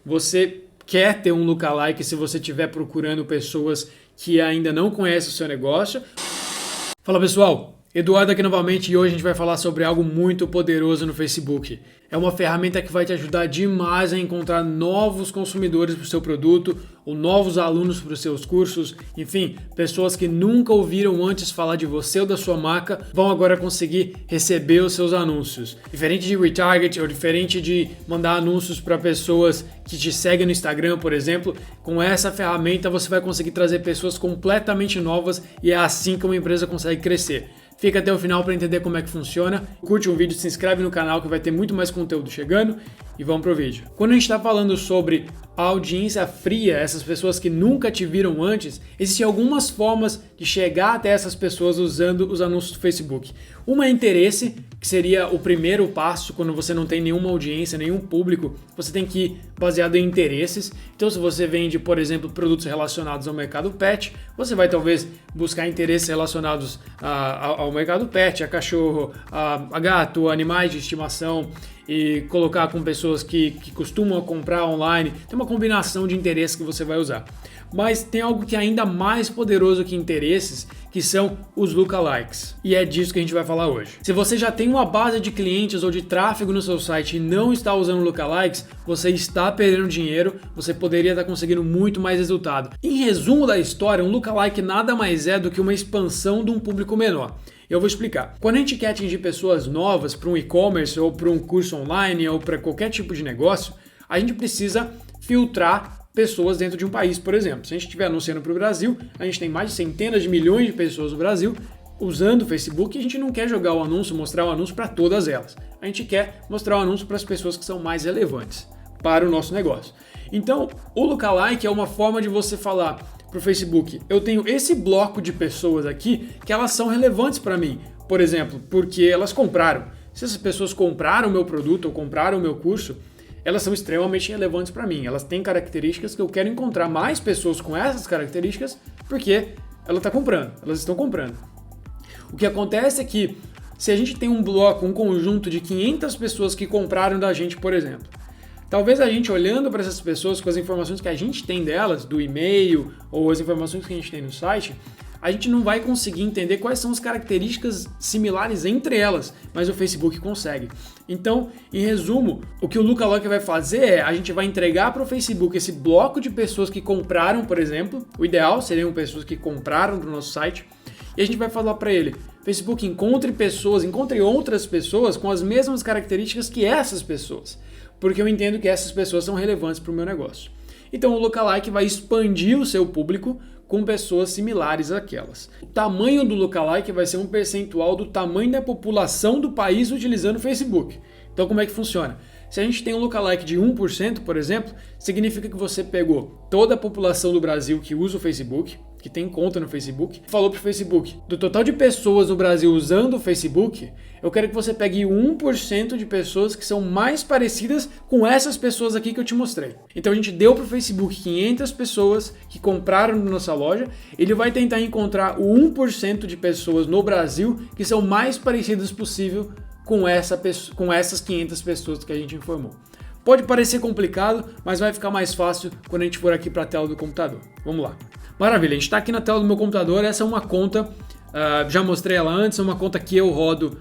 você quer ter um lookalike se você estiver procurando pessoas que ainda não conhecem o seu negócio. Fala pessoal, Eduardo aqui novamente e hoje a gente vai falar sobre algo muito poderoso no Facebook. É uma ferramenta que vai te ajudar demais a encontrar novos consumidores para o seu produto ou novos alunos para os seus cursos. Enfim, pessoas que nunca ouviram antes falar de você ou da sua marca vão agora conseguir receber os seus anúncios. Diferente de retarget ou diferente de mandar anúncios para pessoas que te seguem no Instagram, por exemplo, com essa ferramenta você vai conseguir trazer pessoas completamente novas e é assim que uma empresa consegue crescer. Fica até o final para entender como é que funciona. Curte um vídeo, se inscreve no canal que vai ter muito mais conteúdo chegando e vamos pro vídeo. Quando a gente está falando sobre a audiência fria, essas pessoas que nunca te viram antes, existem algumas formas de chegar até essas pessoas usando os anúncios do Facebook. Uma é interesse, que seria o primeiro passo quando você não tem nenhuma audiência, nenhum público, você tem que ir baseado em interesses. Então se você vende, por exemplo, produtos relacionados ao mercado pet, você vai talvez buscar interesses relacionados ao mercado pet, a cachorro, a gato, animais de estimação, e colocar com pessoas que costumam comprar online. Tem uma combinação de interesses que você vai usar. Mas tem algo que é ainda mais poderoso que interesses, que são os lookalikes. E é disso que a gente vai falar hoje. Se você já tem uma base de clientes ou de tráfego no seu site e não está usando lookalikes, você está perdendo dinheiro, você poderia estar conseguindo muito mais resultado. Em resumo da história, um lookalike nada mais é do que uma expansão de um público menor. Eu vou explicar. Quando a gente quer atingir pessoas novas para um e-commerce ou para um curso online ou para qualquer tipo de negócio, a gente precisa filtrar pessoas dentro de um país, por exemplo. Se a gente estiver anunciando para o Brasil, a gente tem mais de centenas de milhões de pessoas no Brasil usando o Facebook e a gente não quer jogar o anúncio, mostrar o anúncio para todas elas. A gente quer mostrar o anúncio para as pessoas que são mais relevantes para o nosso negócio. Então, o lookalike é uma forma de você falar para o Facebook, eu tenho esse bloco de pessoas aqui que elas são relevantes para mim, por exemplo, porque elas compraram. Se essas pessoas compraram o meu produto ou compraram o meu curso, elas são extremamente relevantes para mim. Elas têm características que eu quero encontrar mais pessoas com essas características porque ela está comprando, elas estão comprando. O que acontece é que se a gente tem um bloco, um conjunto de 500 pessoas que compraram da gente, por exemplo, talvez a gente olhando para essas pessoas com as informações que a gente tem delas, do e-mail ou as informações que a gente tem no site, a gente não vai conseguir entender quais são as características similares entre elas, mas o Facebook consegue. Então, em resumo, o que o lookalike vai fazer é, a gente vai entregar para o Facebook esse bloco de pessoas que compraram, por exemplo, o ideal seriam pessoas que compraram do nosso site, e a gente vai falar para ele, Facebook, encontre outras pessoas com as mesmas características que essas pessoas, porque eu entendo que essas pessoas são relevantes para o meu negócio. Então o lookalike vai expandir o seu público com pessoas similares àquelas. O tamanho do lookalike vai ser um percentual do tamanho da população do país utilizando o Facebook. Então como é que funciona? Se a gente tem um lookalike de 1%, por exemplo, significa que você pegou toda a população do Brasil que usa o Facebook, que tem conta no Facebook, falou para o Facebook, do total de pessoas no Brasil usando o Facebook, eu quero que você pegue 1% de pessoas que são mais parecidas com essas pessoas aqui que eu te mostrei. Então a gente deu para o Facebook 500 pessoas que compraram na nossa loja, ele vai tentar encontrar o 1% de pessoas no Brasil que são mais parecidas possível com essas 500 pessoas que a gente informou. Pode parecer complicado, mas vai ficar mais fácil quando a gente for aqui para a tela do computador. Vamos lá. Maravilha, a gente está aqui na tela do meu computador, essa é uma conta, já mostrei ela antes, é uma conta que eu rodo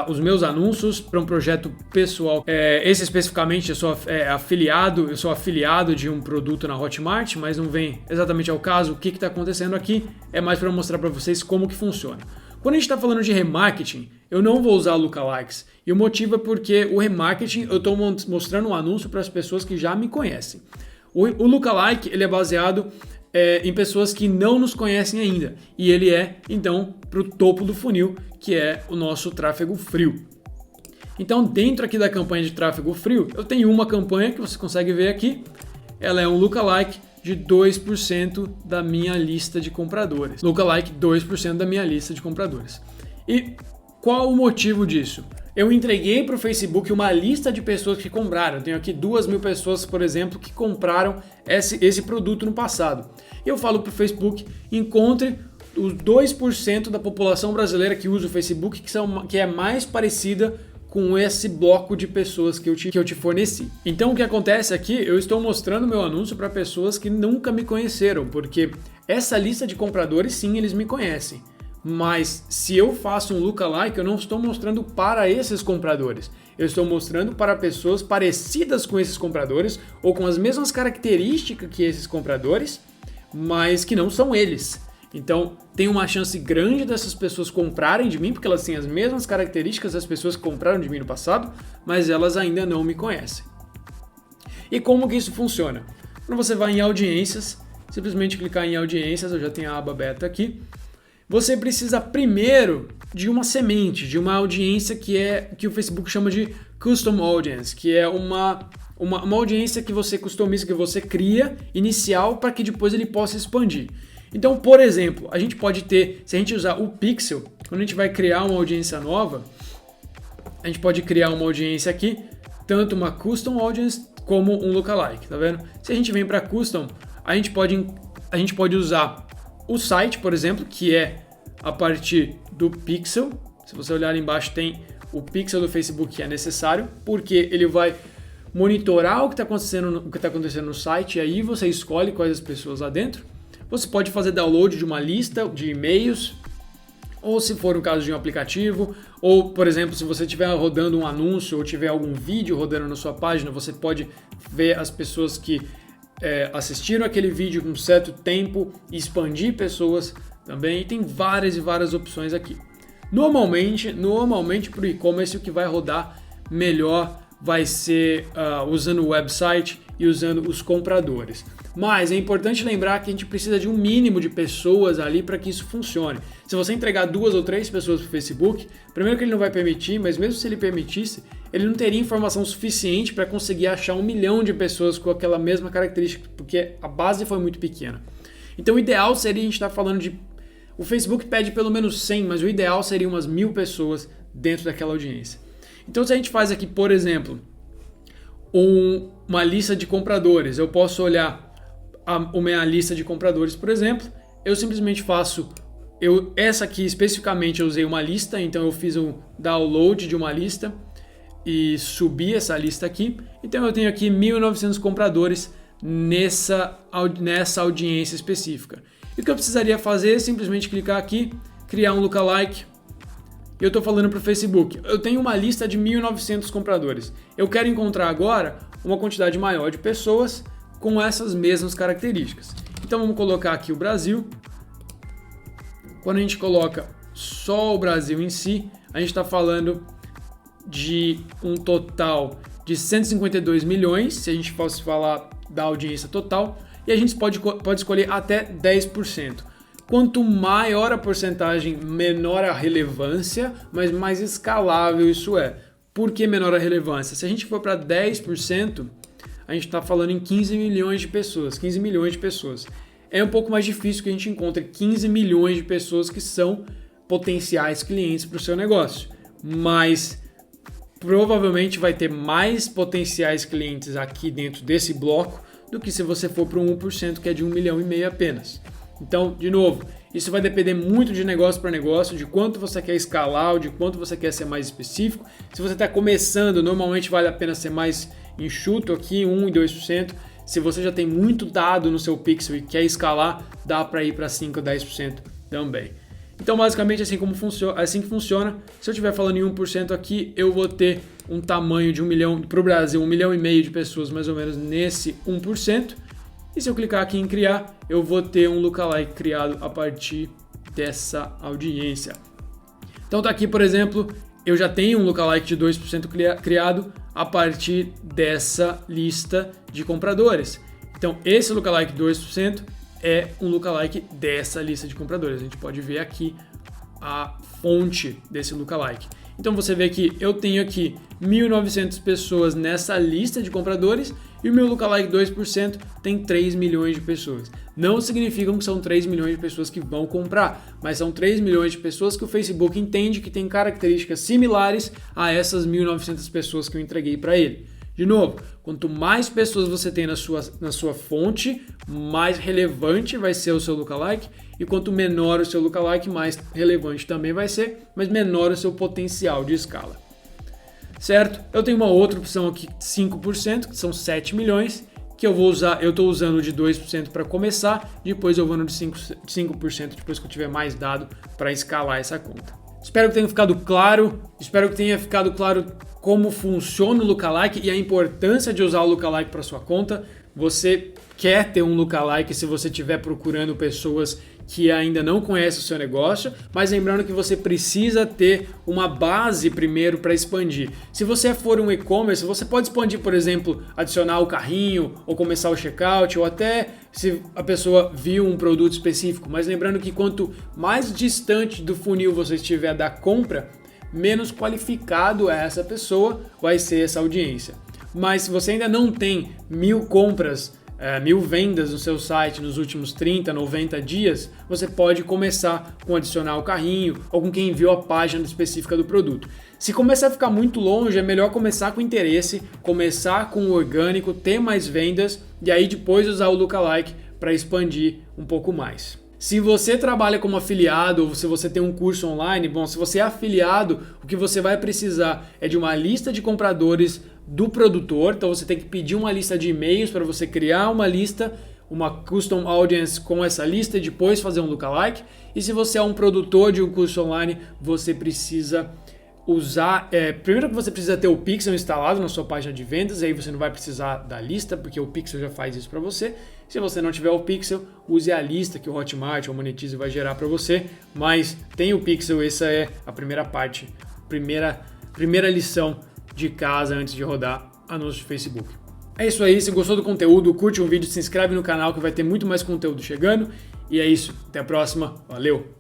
os meus anúncios para um projeto pessoal. Esse especificamente eu sou afiliado de um produto na Hotmart, mas não vem exatamente ao caso. O que está acontecendo aqui é mais para mostrar para vocês como que funciona. Quando a gente está falando de remarketing, eu não vou usar lookalikes. E o motivo é porque o remarketing eu estou mostrando um anúncio para as pessoas que já me conhecem. O lookalike ele é baseado em pessoas que não nos conhecem ainda. E ele é, então, para o topo do funil, que é o nosso tráfego frio. Então, dentro aqui da campanha de tráfego frio, eu tenho uma campanha que você consegue ver aqui. Ela é um lookalike de 2% da minha lista de compradores. Lookalike 2% da minha lista de compradores. E qual o motivo disso? Eu entreguei para o Facebook uma lista de pessoas que compraram. Eu tenho aqui 2.000 pessoas, por exemplo, que compraram esse produto no passado. E eu falo para o Facebook, encontre os 2% da população brasileira que usa o Facebook, que é mais parecida com esse bloco de pessoas que eu te forneci. Então o que acontece aqui, eu estou mostrando meu anúncio para pessoas que nunca me conheceram, porque essa lista de compradores, sim, eles me conhecem. Mas se eu faço um lookalike, eu não estou mostrando para esses compradores. Eu estou mostrando para pessoas parecidas com esses compradores ou com as mesmas características que esses compradores, mas que não são eles. Então, tem uma chance grande dessas pessoas comprarem de mim, porque elas têm as mesmas características das pessoas que compraram de mim no passado, mas elas ainda não me conhecem. E como que isso funciona? Quando você vai em audiências, simplesmente clicar em audiências, eu já tenho a aba beta aqui, você precisa primeiro de uma semente, de uma audiência que o Facebook chama de Custom Audience, que é uma audiência que você customiza, que você cria inicial para que depois ele possa expandir. Então, por exemplo, a gente pode ter, se a gente usar o Pixel, quando a gente vai criar uma audiência nova, a gente pode criar uma audiência aqui, tanto uma Custom Audience como um Lookalike, tá vendo? Se a gente vem para Custom, a gente pode usar o site, por exemplo, que é a partir do Pixel. Se você olhar ali embaixo, tem o Pixel do Facebook que é necessário, porque ele vai monitorar o que está acontecendo no site, e aí você escolhe quais as pessoas lá dentro. Você pode fazer download de uma lista de e-mails, ou se for no caso de um aplicativo, ou, por exemplo, se você estiver rodando um anúncio ou tiver algum vídeo rodando na sua página, você pode ver as pessoas que assistiram aquele vídeo com um certo tempo e expandir pessoas também. E tem várias e várias opções aqui. Normalmente para o e-commerce o que vai rodar melhor vai ser usando o website e usando os compradores. Mas é importante lembrar que a gente precisa de um mínimo de pessoas ali para que isso funcione. Se você entregar 2 ou 3 pessoas para o Facebook, primeiro que ele não vai permitir, mas mesmo se ele permitisse, ele não teria informação suficiente para conseguir achar 1 milhão de pessoas com aquela mesma característica, porque a base foi muito pequena. Então o ideal seria a gente estar falando de... O Facebook pede pelo menos 100, mas o ideal seria umas 1000 pessoas dentro daquela audiência. Então se a gente faz aqui, por exemplo, uma lista de compradores, eu posso olhar a minha lista de compradores, por exemplo, eu simplesmente faço, essa aqui especificamente eu usei uma lista, então eu fiz um download de uma lista e subi essa lista aqui, então eu tenho aqui 1.900 compradores nessa audiência específica. E o que eu precisaria fazer é simplesmente clicar aqui, criar um lookalike. Eu estou falando para o Facebook, eu tenho uma lista de 1.900 compradores, eu quero encontrar agora uma quantidade maior de pessoas com essas mesmas características. Então vamos colocar aqui o Brasil. Quando a gente coloca só o Brasil em si, a gente está falando de um total de 152 milhões, se a gente fosse falar da audiência total, e a gente pode escolher até 10%. Quanto maior a porcentagem, menor a relevância, mas mais escalável isso é. Por que menor a relevância? Se a gente for para 10%, a gente está falando em 15 milhões de pessoas, 15 milhões de pessoas. É um pouco mais difícil que a gente encontre 15 milhões de pessoas que são potenciais clientes para o seu negócio, mas provavelmente vai ter mais potenciais clientes aqui dentro desse bloco do que se você for para o 1%, que é de 1,5 milhão apenas. Então, de novo, isso vai depender muito de negócio para negócio, de quanto você quer escalar, ou de quanto você quer ser mais específico. Se você está começando, normalmente vale a pena ser mais enxuto aqui, 1% e 2%. Se você já tem muito dado no seu pixel e quer escalar, dá para ir para 5% ou 10% também. Então, basicamente, assim que funciona. Se eu estiver falando em 1% aqui, eu vou ter um tamanho de 1 milhão, para o Brasil, 1,5 milhão de pessoas mais ou menos nesse 1%. E se eu clicar aqui em criar, eu vou ter um lookalike criado a partir dessa audiência. Então tá aqui, por exemplo, eu já tenho um lookalike de 2% criado a partir dessa lista de compradores. Então esse lookalike 2% é um lookalike dessa lista de compradores. A gente pode ver aqui a fonte desse lookalike. Então você vê que eu tenho aqui 1.900 pessoas nessa lista de compradores e o meu lookalike 2% tem 3 milhões de pessoas. Não significa que são 3 milhões de pessoas que vão comprar, mas são 3 milhões de pessoas que o Facebook entende que tem características similares a essas 1.900 pessoas que eu entreguei para ele. De novo, quanto mais pessoas você tem na sua fonte, mais relevante vai ser o seu lookalike, e quanto menor o seu lookalike, mais relevante também vai ser, mas menor o seu potencial de escala. certo? Eu tenho uma outra opção aqui, 5%, que são 7 milhões, que eu vou usar, eu estou usando de 2% para começar, depois eu vou no de 5% depois que eu tiver mais dado para escalar essa conta. Espero que tenha ficado claro, como funciona o Lookalike e a importância de usar o Lookalike para sua conta. Você quer ter um Lookalike se você estiver procurando pessoas que ainda não conhecem o seu negócio, mas lembrando que você precisa ter uma base primeiro para expandir. Se você for um e-commerce, você pode expandir, por exemplo, adicionar o carrinho, ou começar o checkout, ou até se a pessoa viu um produto específico, mas lembrando que quanto mais distante do funil você estiver da compra, menos qualificado é essa pessoa, vai ser essa audiência. Mas se você ainda não tem 1000 compras, 1000 vendas no seu site nos últimos 30, 90 dias, você pode começar com adicionar o carrinho ou com quem viu a página específica do produto. Se começar a ficar muito longe, é melhor começar com interesse, começar com o orgânico, ter mais vendas e aí depois usar o Lookalike para expandir um pouco mais. Se você trabalha como afiliado ou se você tem um curso online, bom, se você é afiliado, o que você vai precisar é de uma lista de compradores do produtor, então você tem que pedir uma lista de e-mails para você criar uma lista, uma custom audience com essa lista e depois fazer um lookalike. E se você é um produtor de um curso online, você precisa usar, primeiro que você precisa ter o Pixel instalado na sua página de vendas, aí você não vai precisar da lista, porque o Pixel já faz isso para você. Se você não tiver o Pixel, use a lista que o Hotmart ou o Monetize vai gerar para você, mas tem o Pixel, essa é a primeira parte, primeira lição de casa antes de rodar anúncio de Facebook. É isso aí, se gostou do conteúdo, curte um vídeo, se inscreve no canal que vai ter muito mais conteúdo chegando, e é isso, até a próxima, valeu!